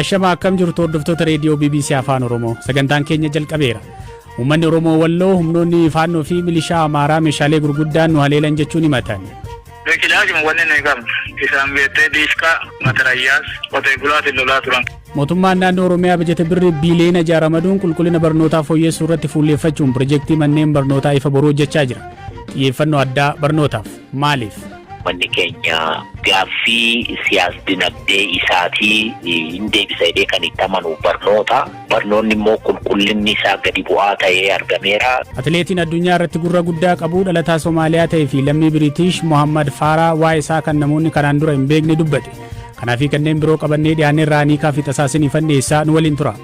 Ashama akkam jirtu hordoftoota reediyoo BBC Afaan Oromoo sagantaan keenya jalqabeera. Uummanni Oromoo Walloo humnoonni faannoo fi milishaa Amaaraa meeshaalee gurguddaan nu haleelan jechuun himatan. Beekilaajuma wanni nuyi qabnu isaan beektee diiskaa matarayyaas qotee bulaatiin lolaa turan. Mootummaan naannoo Oromiyaa bajeta birrii biiliyoona jaaramaduun qulqullina barnootaa fooyyessuu irratti fuulleeffachuun pirojektii manneen barnootaa ifa boruu hojjechaa jira. Xiyyeeffannoo addaa barnootaaf maaliif? Wanni keenya gaaffii siyaas-dinagdee isaatii hin deebisa jedhee kan itti amanu barnoonni immoo qulqullinni isaa gadi bu'aa ta'ee argameera. Atileetiin addunyaa irratti gurra guddaa qabu dhalataa Somaaliyaa ta'ee fi lammii Biriitish Mohammad Farah waa'ee isaa kan namoonni kanaan dura hin beekne dubbate. Kanaaf kanneen biroo qabannee dhiyaannee raaniikaa fi tasaasanii fanneessaa nu waliin tura.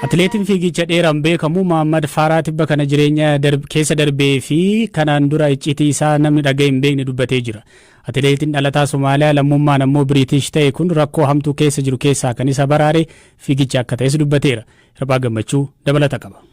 Atileetiin fiigicha dheeraan beekamu Mohammad Farah tibba kana jireenya keessa darbee fi kanaan dura icciitii isaa namni dhaga'e hin beekne dubbatee jira. Atileetiin dhalataa Somaaliyaa lammummaan ammoo Biriitish ta'e kun rakkoo hamtuu keessa jiru keessaa kan isa baraare fiigicha akka ta'es dubbateera. Hirphaa Gammachuu dabalata qaba.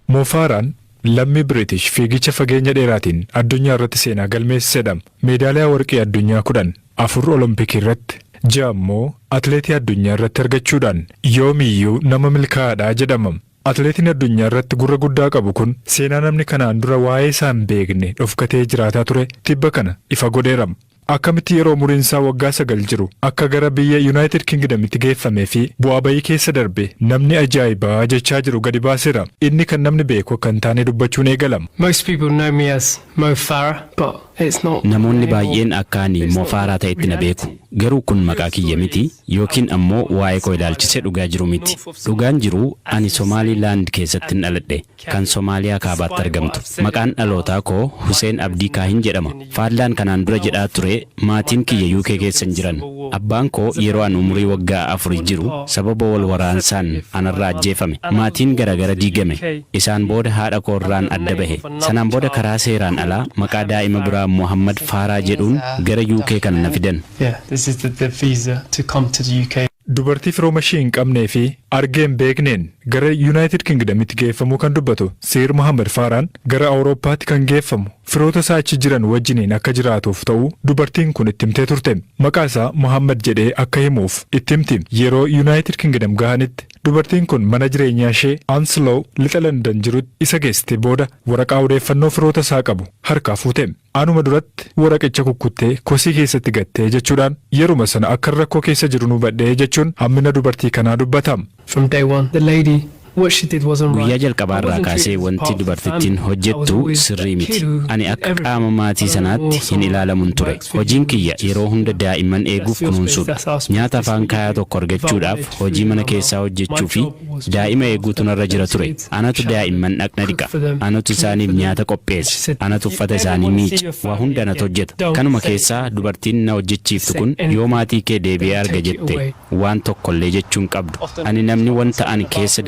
Mo Faraan lammii Biriitish fiigicha fageenya dheeraatiin addunyaa irratti seenaa galmeessisedha. Meedaaliyaa warqii addunyaa 14 Olompikii irratti Jammoo atileetii addunyaa irratti argachuudhaan yoomiyyuu nama milkaa'aadhaa jedhama. Atileetiin addunyaa irratti gurra guddaa qabu kun seenaa namni kanaan dura waa'ee isaa hin beekne dhokfatee jiraataa ture tibba kana ifa godheera. Akkamitti yeroo muriinsaa waggaa 9 jiru akka gara biyya United Kingdomitti geeffamee fi bu'aa bayii keessa darbe namni ajaa'ibaa jechaa jiru gadi baaseera. Inni kan namni beeku akka hin taane dubbachuun eegalama. Most people know me as Mo Farah, but it's not. Namoonni baay'een akka ani Mo Farah ta'etti na beeku. Garuu kun maqaa kiyya miti yookiin ammoo waa'ee koo ilaalchisee dhugaa jiru miti. Dhugaan jiru ani Somaliland keessatti dhaladhe kan Somaaliyaa kaabaatti argamtu. Maqaan dhalootaa koo Hussein Abdii Kaahin jedhama. Faallaan kanaan dura jedhaa ture maatiin kiyya UK keessa jiran. Abbaan koo yeroo an umurii waggaa 4 jiru sababa wal waraansaan anarraa ajjeefame. Maatiin garagara diigame. Isaan booda haadha koo irraan adda bahe. Sanaan booda karaa seeraan alaa maqaa daa'ima biraa Mohammad Farah jedhuun gara UK kana na fidan. This is the visa to come to the UK. Dubartii firooma ishee hin qabnee fi argeen beekneen gara United Kingdomitti geeffamuu kan dubbatu Sir Mohammad Faraan gara Awurooppaatti kan geeffamu firoota isaa achi jiran wajjiniin akka jiraatuuf ta'u dubartiin kun itti himtee turte. Maqaa isaa Mohammad jedhee akka himuuf itti himti. Yeroo United Kingdom gahanitti dubartiin kun mana jireenyaa ishee Anslow lixa London jirutti isa geessite booda waraqaa odeeffannoo firoota isaa qabu harkaa fuute. Anuma duratti waraqicha kukkuttee kosii keessatti gattee jechuudhaan yeruma sana akka rakkoo keessa jiru nu badhee jechuun hammina dubartii kanaa dubbatama. From day one, the lady what she did wasn't right. Guyyaa jalqabaarraa kaasee wanti dubartittiin hojjettu sirrii miti. Ani akka qaama maatii sanaatti hin ilaalamun ture. Hojiin kiyya yeroo hunda daa'imman eeguuf kunuunsuudha. Nyaata afaan kaayaa tokko argachuudhaaf hojii mana keessaa hojjechuu fi daa'ima eeguutu narra jira ture. Anatu daa'imman dhaqna dhiqa. Anatu isaaniif nyaata qopheessa. Anatu uffata isaanii miica. Waa hunda anatu hojjeta. Kanuma keessaa dubartiin na hojjechiiftu kun yoo maatii kee deebi'ee arga jette waan tokkollee jechuun qabdu. Ani namni wanta ani keessa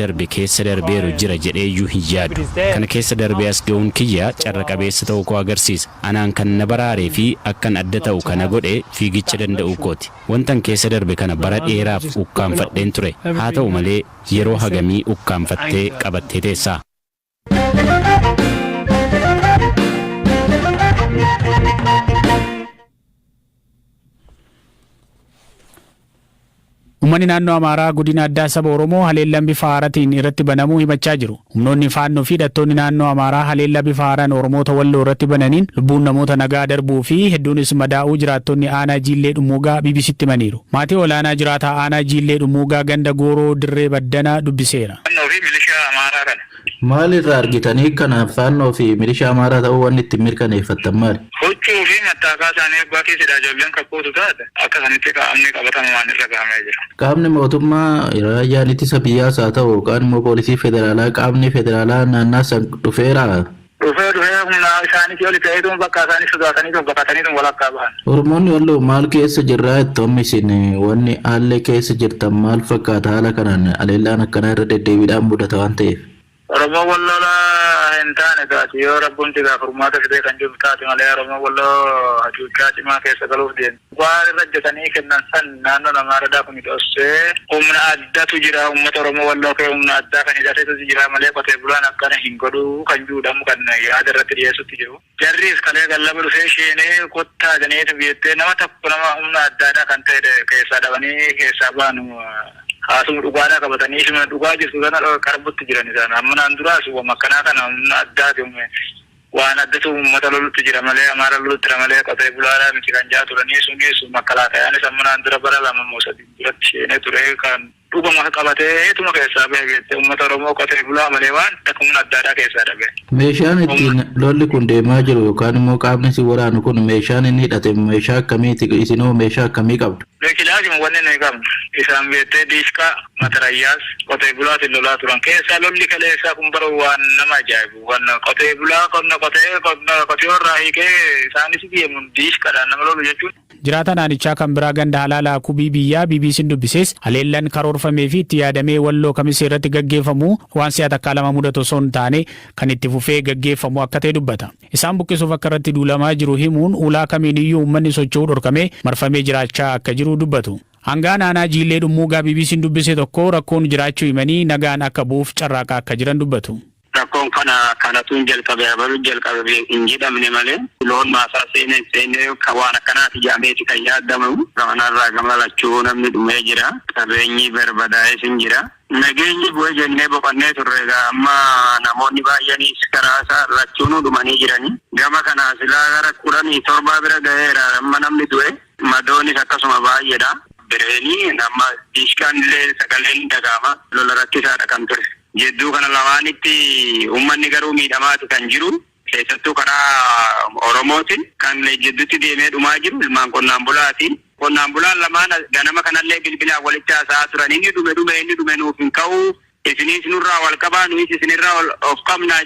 darbeeru jira jedheeyyuu hin yaadu. Kana keessa darbee as ga'uun kiyya carra qabeessa ta'uu koo agarsiisa. Anaan kan na baraaree fi akkan adda ta'u kana godhe fiigicha danda'uu kooti. Wantan keessa darbe kana bara dheeraaf ukkaanfadheen ture. Haa ta'u malee yeroo hagamii ukkaanfattee qabattee teessaa. Uummanni naannoo Amaaraa godina addaa saba Oromoo haleellaa bifa haaraatiin irratti banamuu himachaa jiru. Humnoonni faannoo fi hidhattoonni naannoo Amaaraa haleellaa bifa haaraan Oromoota Walloo irratti bananiin lubbuun namoota nagaa darbuu fi hedduunis madaa'uu jiraattonni aanaa Jiillee Dhummuugaa BBCtti himaniiru. Maatii olaanaa jiraataa aanaa Jiillee Dhummuugaa ganda Gooroo Dirree Baddanaa dubbiseera. Maalirraa argitanii kanaaf faannoo fi milishaa Amaaraa ta'uu wanni ittiin mirkaneeffattan maali? Huccuu fi mattaakaa isaanii abbaa keessadha ijoolleen kakkootu taate akka sanitti qaamni qabatamumaan irra gahamee jira. Qaamni mootummaa raayyaan ittisa biyyaas haa ta'u yookaan immoo poolisii federaalaa qaamni federaalaa naannaa san dhufeera. Dhufee humna isaaniitii oli ta'eetu bakka isaanii sodaataniitu baqataniitu walakkaa bahan. Oromoonni Walloo maal keessa jirraa ittoommi isin wanni haalli keessa jirtan maal fakkaata haala kanaan haleellaan akkanaa irra deddeebiidhaan mudata waan ta'eef? Oromoo wallola hin taane taati yoo rabbuun tigaa furmaata fidee kan jiru taati malee Oromoo walloo hacuuccaa cimaa keessa galuuf deemu. Waan irra hojjetanii kennan san naannoo Amaaraadhaa kun dhossee humna addatu jira uummata Oromoo walloo kee humna addaa kan hidhateetu jira malee qotee bulaan akkana hin godhuu kan juudhamu kan yaada irratti dhiyeessutti jiru. Jarris kalee gallaba dhufee sheenee kottaa janeetu biyyattii nama tokko nama humna addaadhaa kan ta'e keessaa dhabanii keessaa baanu. Haasuma dhugaadhaa qabatanii isuma dhugaa jirtu kana qarbutti jiran isaan amma naan duraas makkanaa kana humna addaati waan addatu uummata lolutti jira malee Amaara lolutti jira malee qotee bulaadhaa miti kan jaa turanii sunis makkalaatayaanis amma naan dura bara lama moo sadii duratti sheenee ture kan dhugama qabatee tuma keessaa beekte uummata Oromoo qotee bulaa malee waan takka humna addaadhaa keessaa dhabe. Meeshaan ittiin lolli kun deemaa jiru yookaan immoo qaamni si waraanu kun meeshaan inni hidhate meeshaa akkamiiti isinoo meeshaa akkamii qabdu? Beekilaajuma wanni nuyi qabnu isaan beektee diishqaa matarayyaas qotee bulaatiin lolaa turan keessaa lolli kaleessaa kun bara waan nama ajaa'ibu waan qotee bulaa qotee irraa hiikee isaanis deemuun diishqaadhaan nama lolu jechuun. Jiraata naannichaa kan biraa ganda halaalaa kubii biyyaa BBC'n dubbisees haleellaan karoorfamee fi itti yaadamee walloo kamisee irratti gaggeeffamu waan si'a takkaa lama mudatu osoo hin taane kan itti fufee gaggeeffamu akka ta'e dubbata. Isaan buqqisuuf akka irratti duulamaa jiru himuun ulaa kamiiniyyuu uummanni socho'uu dhorkamee marfamee jiraachaa akka jiru dubbatu. Hangaa naannaa jiillee dhummuugaa BBC'n dubbise tokko rakkoon jiraachuu himanii nagaan akka bu'uuf carraaqaa akka jiran dubbatu. Rakkoon kanatuun jalqabe hin jedhamne malee loon maasaa seenee waan akkanaati jaameeti kan yaadamu gamanarraa gamalachuu namni dhumee jira qabeenyi barbadaa'es hin jira nageenyi bu'ee jennee boqonnee turre amma namoonni baay'eenis karaa isaa rachuun dhumanii jiranii gama kanaa silaa gara 17 bira ga'eera amma namni du'e madoonis akkasuma baay'eedha bireenii nama diishkaan illee sagaleen dhaga'ama lola rakkisaadha kan ture. Jedduu kana lamaanitti uummanni garuu miidhamaati kan jiru keessattuu karaa Oromootiin kan jidduutti deemee dhumaa jiru ilmaan qonnaan bulaati. Qonnaan bulaan lamaan ganama kanallee bilbilaan walitti haasa'aa turan inni dhume nuuf hin ka'u isinis nurraa wal qabaa nuyi isinirraa of qabnaa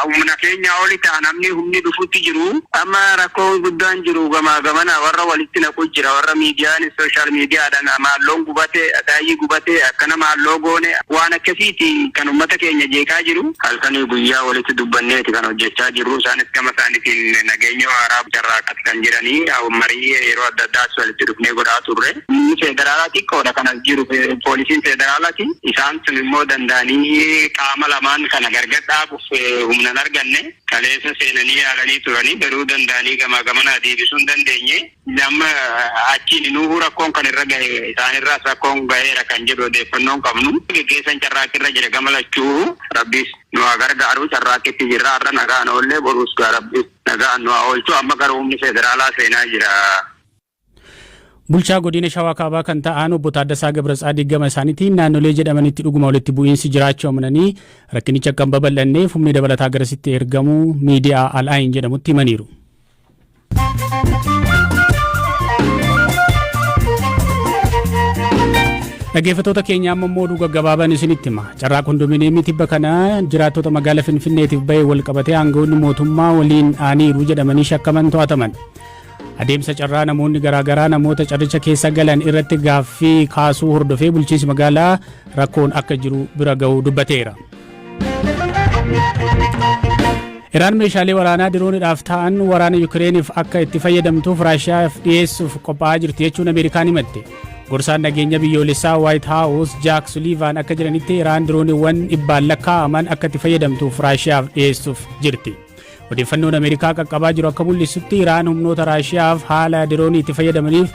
humna keenya oli ta'a namni humni dhufutti jiru amma rakkoo guddaan jiru gamana warra walitti naqu jira warra miidiyaan sooshaal miidiyaadhaan maalloon gubate daayii gubate akkana maalloo goone waan akkasiiti kan ummata keenya jeeqaa jiru halkanii guyyaa walitti dubbanneeti kan hojjechaa jiru isaanis gama isaaniitiin nageenya waaraa carraaqati kan jiranii marii yeroo adda addaas walitti dhufnee godhaa turre inni federaalaa xiqqoodha kanas jiru poolisiin federaalaati isaan sun immoo danda'anii qaama lamaan kana gargar dhaabuuf humna hin arganne kaleessa seenanii yaalanii turanii garuu danda'anii gamanaa deebisuu hin dandeenye amma achiin nuuhu rakkoon kan irra gahe isaanirraas rakkoon gaheera kan jedhu odeeffannoon qabnu geggeessan carraaqirra jira gamalachuu rabbis nu gargaaru carraaqitti jirra har'a nagaan oollee boruus rabbis nagaan nu oolchu amma garuu humni federaalaa seenaa jira. Bulchaa godina Shawaa Kaabaa kan ta'an obbo Taaddasaa Gabratsadiq gama isaaniitiin naannolee jedhamanitti dhuguma walitti bu'iinsi jiraachuu amananii rakkinicha akka hin babal'anneef humni dabalataa garasitti ergamu miidiyaa Al'aayin jedhamutti himaniiru. Dhaggeeffattoota keenya amma immoo oduu gaggabaaban isinitti hima. Carraa kondominiyeemii tibba kana jiraattota magaalaa Finfinneetiif bahee wal qabatee aangawoonni mootummaa waliin aaniiru jedhamanii shakkaman to'ataman. Adeemsa carraa namoonni garaagaraa namoota carricha keessa galan irratti gaaffii kaasuu hordofee bulchiinsi magaalaa rakkoon akka jiru bira ga'uu dubbateera. Iraan meeshaalee waraanaa dirooniidhaaf ta'an waraana Yukireeniif akka itti fayyadamtuuf Raashiyaaf dhiyeessuuf qophaa'aa jirti jechuun Ameerikaan himatte. Gorsaan nageenya biyyoolessaa White House Jack Sullivan akka jedhanitti Iraan dirooniiwwan dhibbaan lakkaa'aman akka itti fayyadamtuuf Raashiyaaf dhiyeessuuf jirti. Odeeffannoon Ameerikaa qaqqabaa jiru akka mul'isutti Iraan humnoota Raashiyaaf haala diroonii itti fayyadamaniif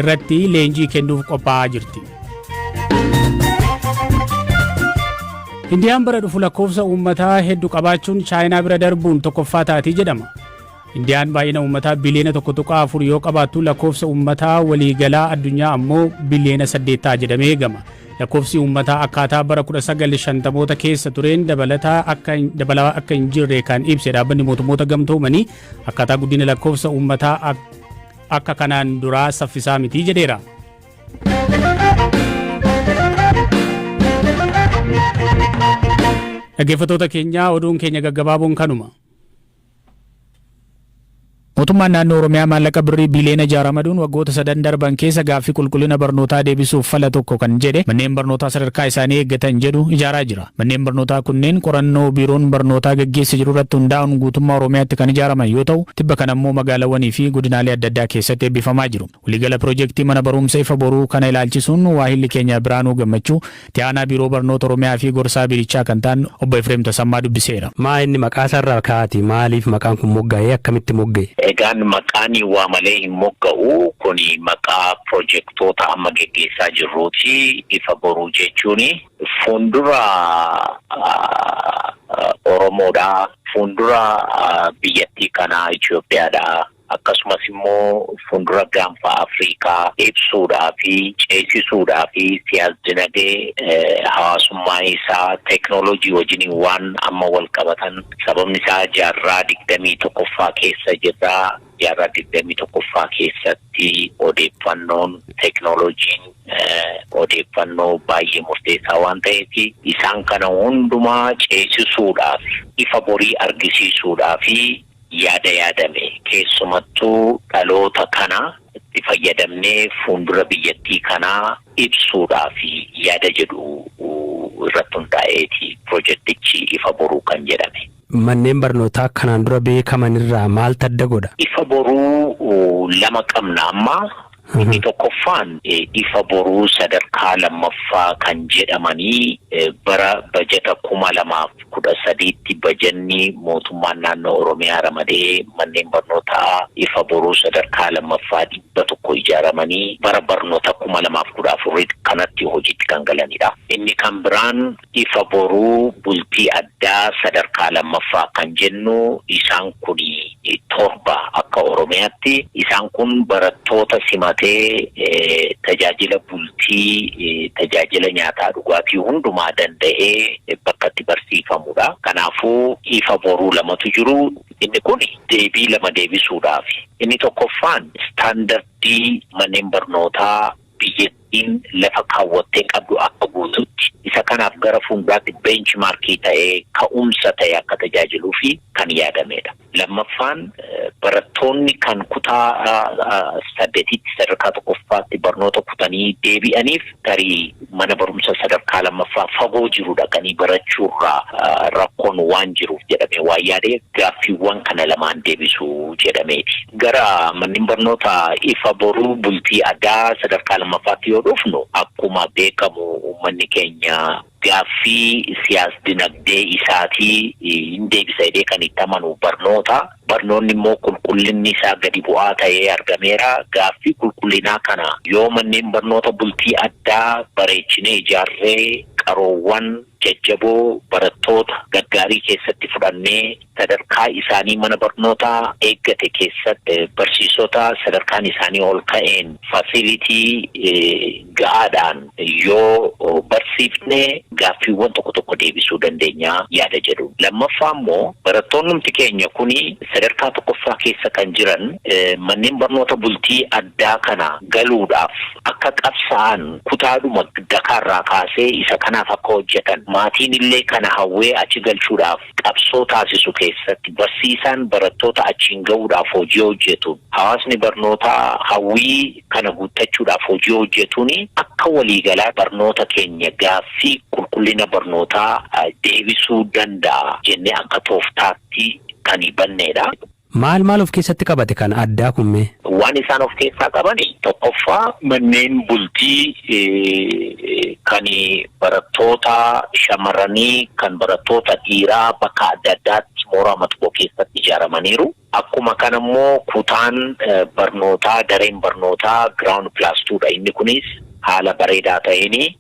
irratti leenjii kennuuf qophaa'aa jirti. Indiyaan bara dhufu lakkoofsa uummataa hedduu qabaachuun Chaayinaa bira darbuun tokkoffaa taati jedhama. Indiyaan baay'ina uummataa biliyoona 1.4 yoo qabaattu lakkoofsa uummataa waliigalaa addunyaa ammoo biliyoona 8 jedhamee eegama. Lakkoofsi uummataa akkaataa bara 1950moota keessa tureen dabalaa akka hin jirre kan ibse dhaabbanni mootummoota gamtoomanii akkaataa guddina lakkoofsa uummataa akka kanaan duraa saffisaa miti jedheera. Dhaggeeffattoota keenya oduun keenya gaggabaaboon kanuma. Mootummaan naannoo Oromiyaa maallaqa birrii biliyoona 6 ramaduun waggoota 3 darban keessa gaaffii qulqullina barnootaa deebisuuf fala tokko kan jedhe manneen barnootaa sadarkaa isaanii eeggatan jedhu ijaaraa jira. Manneen barnootaa kunneen qorannoo biiroon barnootaa gaggeessa jiru irratti hundaa'uun guutummaa Oromiyaatti kan ijaaraman yoo ta'u, tibba kana immoo magaalawwanii fi godinaalee adda addaa keessatti eebbifamaa jiru. Waliigala piroojeektii mana barumsa ifa boruu kana ilaalchisuun waahilli keenya Biraanuu Gammachuu itti aanaa biiroo barnoota Oromiyaa fi gorsaa biirichaa kan ta'an obbo Efreem Tasammaa dubbiseera. Maa inni maqaa isaarraa kaa'ati? Maaliif maqaan kun mogga'ee akkamitti mogga'e? Egaan maqaan waa malee hin mogga'u kuni maqaa piroojeektoota amma geggeessaa jirruuti. Ifa boruu jechuun fuuldura Oromoodha, fuuldura biyyattii kanaa Itoophiyaadha. Akkasumas immoo fuuldura gaanfa Afrikaa ibsuudhaa fi ceesisuudhaa fi siyaas-dinagdee hawaasummaa isaa teeknooloojii wajjin waan amma wal qabatan sababni isaa jaarraa 21ffaa keessa jirra. Jaarraa 21ffaa keessatti odeeffannoon teeknooloojiin odeeffannoo baay'ee murteessaa waan ta'eef isaan kana hundumaa ceesisuudhaaf ifa borii argisiisuudhaaf yaadame keessumattuu dhaloota kana itti fayyadamnee fuuldura biyyattii kanaa ibsuudhaaf yaada jedhu irratti hundaa'eeti piroojeektichi ifa boruu kan jedhame. Manneen barnootaa kanaan dura beekaman irraa maal adda godha? Ifa boruu lama qabna amma. Inni tokkoffaan ifa boruu sadarkaa lammaffaa kan jedhamanii bara bajeta 2013tti bajanni mootummaan naannoo Oromiyaa ramadee manneen barnootaa ifa boruu sadarkaa lammaffaa 100 ijaaramanii bara barnoota 2014 kanatti hojiitti kan galanidha. Inni kan biraan ifa boruu bultii addaa sadarkaa lammaffaa kan jennu isaan kun torba akka Oromiyaatti isaan kun barattoota simatee tajaajila bultii tajaajila nyaataa dhugaatii hundumaa danda'ee bakka itti barsiifamudha. Kanaafuu ifa boruu lamatu jiru. Inni kun deebii lama deebisuudhaaf. Inni tokkoffaan istaandardii manneen barnootaa biyyattiin lafa kaawwattee qabdu akka guututti isa kanaaf gara fuulduraatti beenchmaarkii ta'ee ka'umsa ta'ee akka tajaajiluu fi kan yaadamedha. Lammaffaan barattoonni kan kutaa 8tti sadarkaa tokkoffaatti barnoota kutanii deebi'aniif tarii mana barumsa sadarkaa lammaffaa fagoo jiru dhaqanii barachuurraa rakkoon waan jiruuf jedhamee waan yaadee gaaffiiwwan kana lamaan deebisuu jedhameeti. Gara manneen barnoota ifa boruu bultii addaa sadarkaa lammaffaatti yoo dhufnu akkuma beekamu uummanni keenya gaaffii siyaas-dinagdee isaatii hin deebisa jedhee kan itti amanu barnoonni immoo qulqullinni isaa gadi bu'aa ta'ee argameera. Gaaffii qulqullinaa kana yoo manneen barnoota bultii addaa bareechinee ijaarree qaroowwan jajjaboo barattoota gaggaarii keessatti fudhannee sadarkaa isaanii mana barnootaa eeggate keessatti barsiisota sadarkaan isaanii ol ka'een faasilitii ga'aadhaan yoo barsiifne gaaffiiwwan tokko deebisuu dandeenya yaada jedhu. Lammaffaa immoo barattoonni keenya kuni sadarkaa tokkoffaa keessa kan jiran manneen barnoota bultii addaa kana galuudhaaf akka qabsaa'an kutaadhuma dakaarraa kaasee isa kanaaf akka hojjetan maatiin illee kana hawwee achi galchuudhaaf qabsoo taasisu keessatti barsiisaan barattoota achiin ga'uudhaaf hojii hojjetu. Hawaasni barnootaa hawwii kana guuttachuudhaaf hojii hojjetuun akka waliigalaa barnoota keenya gaaffii qulqullina barnootaa deebisuu danda'a jennee akka tooftaatti kan banneedha. Maal of keessatti qabate kan addaa kummee? Waan isaan of keessaa qabani tokkoffaa manneen bultii kan barattoota shamarranii kan barattoota dhiiraa bakka adda addaatti mooraa maxxoo keessatti ijaaramaniiru. Akkuma kana immoo kutaan barnootaa dareen barnootaa ground plus 2dha. Inni kunis haala bareedaa ta'een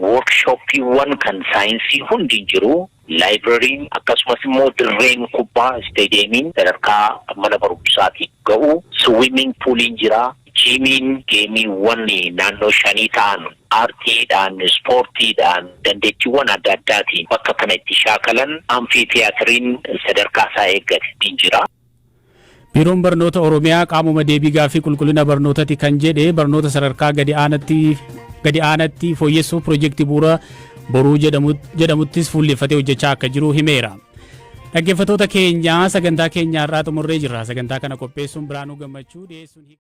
workshooppiiwwan kan saayinsii hundi jiru. Librariin akkasumas immoo dirreen kubbaa isteediyeemiin sadarkaa mana barumsaatti ga'u. Swimming pooliin jira. Jiimiin geemiiwwan naannoo 5 ta'an aartiidhaan ispoortiidhaan dandeettiiwwan adda addaatiin bakka kana itti shaakalan amfiitiyaateriin sadarkaa isaa eeggate jira. Biiroon barnoota Oromiyaa qaamuma deebii gaaffii qulqullina barnootaati kan jedhe barnoota sadarkaa gadi aanatti fooyyessuuf piroojeektii bu'uura boruu jedhamuttis fuulleffatee hojjechaa akka jiru himeera. Dhaggeeffattoota keenya sagantaa keenya irraa xumurree jirra. Sagantaa kana qopheessuun Biraanuu Gammachuu dhiyeessuun